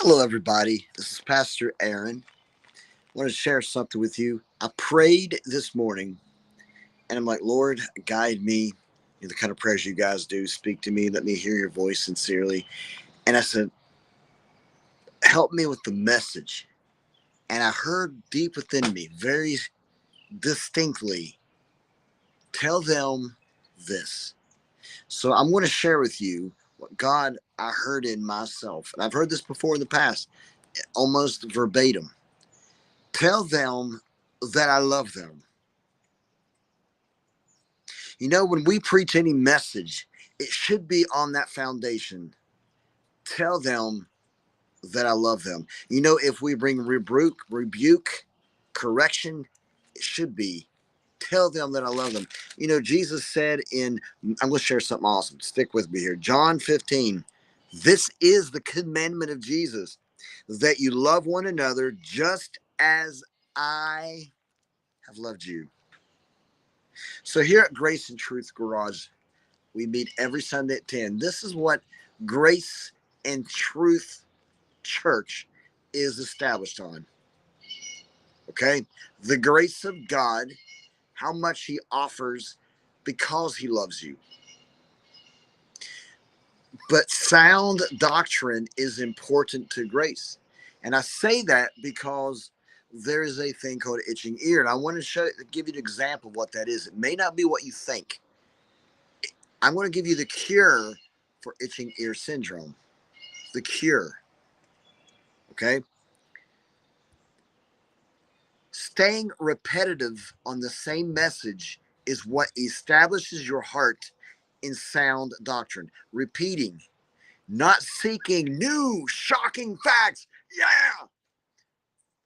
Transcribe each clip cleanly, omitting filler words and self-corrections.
Hello, everybody. This is Pastor Aaron. I want to share something with you. I prayed this morning and I'm like, Lord, guide me. The kind of prayers you guys do. Speak to me. Let me hear your voice sincerely. And I said, help me with the message. And I heard deep within me, very distinctly, tell them this. So I'm going to share with you what God I heard in myself. And I've heard this before in the past, almost verbatim. Tell them that I love them. When we preach any message, it should be on that foundation. Tell them that I love them. If we bring rebuke, correction, it should be tell them that I love them. Jesus said I'm going to share something awesome. Stick with me here. John 15. This is the commandment of Jesus, that you love one another just as I have loved you. So here at Grace and Truth Garage, we meet every Sunday at 10. This is what Grace and Truth Church is established on. Okay? The grace of God, how much He offers because He loves you. But sound doctrine is important to grace. And I say that because there is a thing called itching ear. And I want to give you an example of what that is. It may not be what you think. I'm going to give you the cure for itching ear syndrome. The cure. Okay? Staying repetitive on the same message is what establishes your heart in sound doctrine. Repeating, not seeking new, shocking facts. Yeah.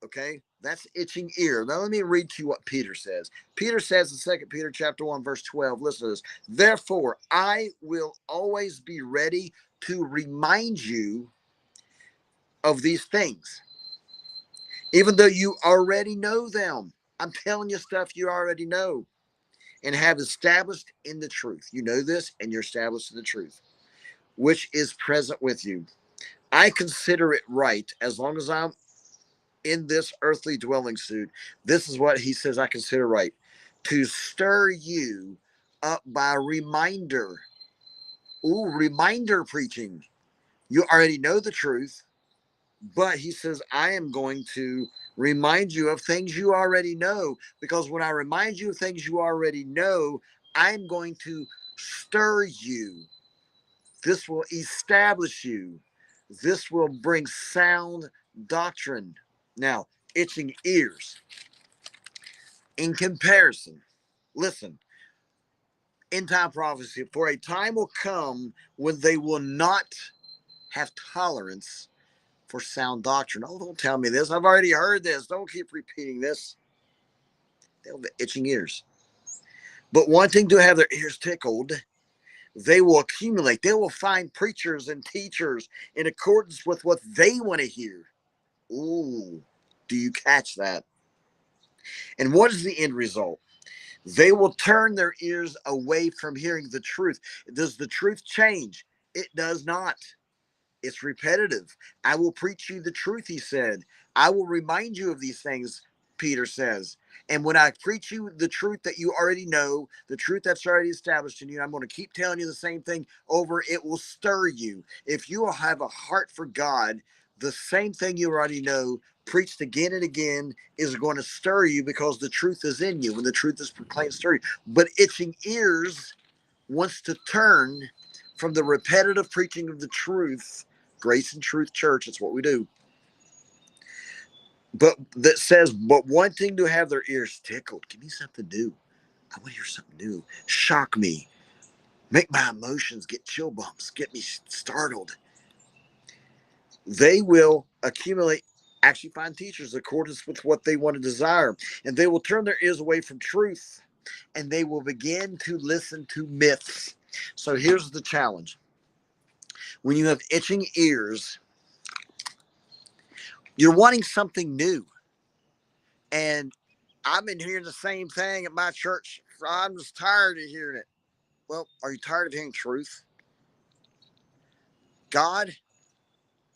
Okay? That's itching ear. Now let me read to you what Peter says. Peter says in 2 Peter chapter 1, verse 12, listen to this. Therefore, I will always be ready to remind you of these things, even though you already know them. I'm telling you stuff you already know and have established in the truth. You know this and you're established in the truth, which is present with you. I consider it right, as long as I'm in this earthly dwelling suit. This is what he says I consider right, to stir you up by reminder. Ooh, reminder preaching. You already know the truth, but he says, I am going to remind you of things you already know, because when I remind you of things you already know, I'm going to stir you. This will establish you. This will bring sound doctrine. Now, itching ears. In comparison, listen, end time prophecy, for a time will come when they will not have tolerance for sound doctrine. Oh, don't tell me this. I've already heard this. Don't keep repeating this. They'll be itching ears. But wanting to have their ears tickled, they will accumulate. They will find preachers and teachers in accordance with what they want to hear. Ooh, do you catch that? And what is the end result? They will turn their ears away from hearing the truth. Does the truth change? It does not. It's repetitive. I will preach you the truth, he said. I will remind you of these things, Peter says. And when I preach you the truth that you already know, the truth that's already established in you, I'm going to keep telling you the same thing over. It will stir you. If you will have a heart for God, the same thing you already know, preached again and again, is going to stir you, because the truth is in you. When the truth is proclaimed, stir you. But itching ears wants to turn from the repetitive preaching of the truth. Grace and Truth Church, that's what we do. But that says, but wanting to have their ears tickled. Give me something new. I want to hear something new. Shock me. Make my emotions get chill bumps. Get me startled. They will accumulate, actually find teachers in accordance with what they want to desire. And they will turn their ears away from truth. And they will begin to listen to myths. So here's the challenge. When you have itching ears, you're wanting something new. And I've been hearing the same thing at my church. I'm just tired of hearing it. Well, are you tired of hearing truth? God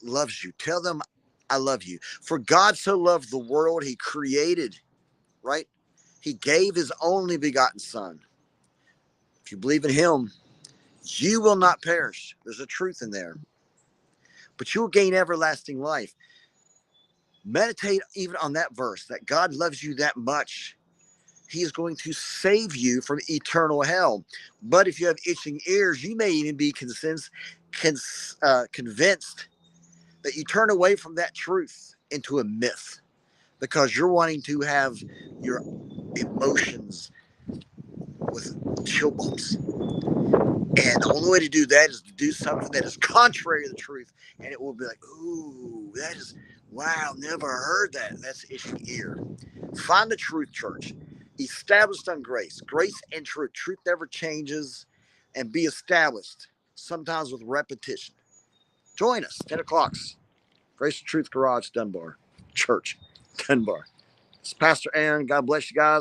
loves you. Tell them, I love you. For God so loved the world, he created, right? He gave his only begotten son. If you believe in him, you will not perish. There's a truth in there. But you will gain everlasting life. Meditate even on that verse, that God loves you that much. He is going to save you from eternal hell. But if you have itching ears, you may even be convinced that you turn away from that truth into a myth because you're wanting to have your emotions with chill bumps. And the only way to do that is to do something that is contrary to the truth. And it will be like, ooh, that is, wow, never heard that. That's itching ear. Find the truth, church. Established on grace. Grace and truth. Truth never changes. And be established, sometimes with repetition. Join us, 10 o'clock. Grace and Truth Garage, Dunbar. Church, Dunbar. It's Pastor Aaron. God bless you guys.